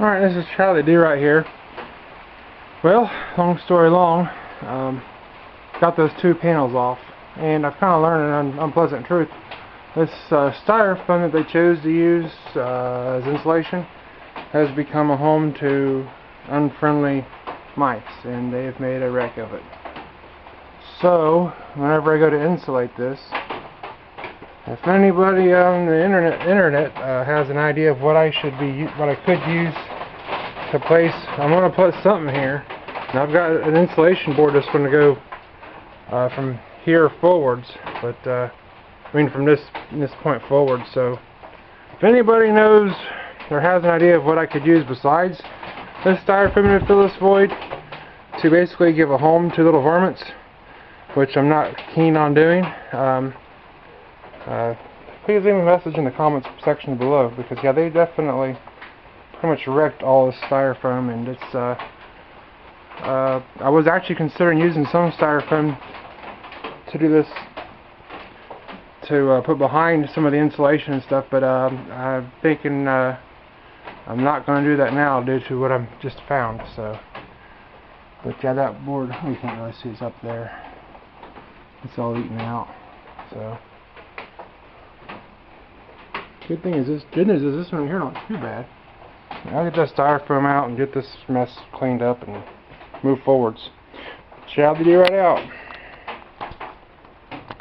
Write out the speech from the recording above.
Alright, this is how they do right here. Well, long story long, got those two panels off, and I've kind of learned an unpleasant truth. This styrofoam that they chose to use as insulation has become a home to unfriendly mice, and they have made a wreck of it. So, whenever I go to insulate this, if anybody on the internet has an idea of what I could use to place, I'm going to put something here. And I've got an insulation board that's going to go from here forwards, but I mean from this point forward. So if anybody knows or has an idea of what I could use besides this styrofoam to fill this void to basically give a home to little varmints, which I'm not keen on doing, please leave me a message in the comments section below, because yeah, they definitely pretty much wrecked all this styrofoam, and it's I was actually considering using some styrofoam to do this, to put behind some of the insulation and stuff, but I'm thinking I'm not going to do that now due to what I've just found. So, but yeah, that board, you can't really see, it's up there. It's all eaten out. So, good news is this one here not too bad. I'll get that styrofoam out and get this mess cleaned up and move forwards. Check out the video right out.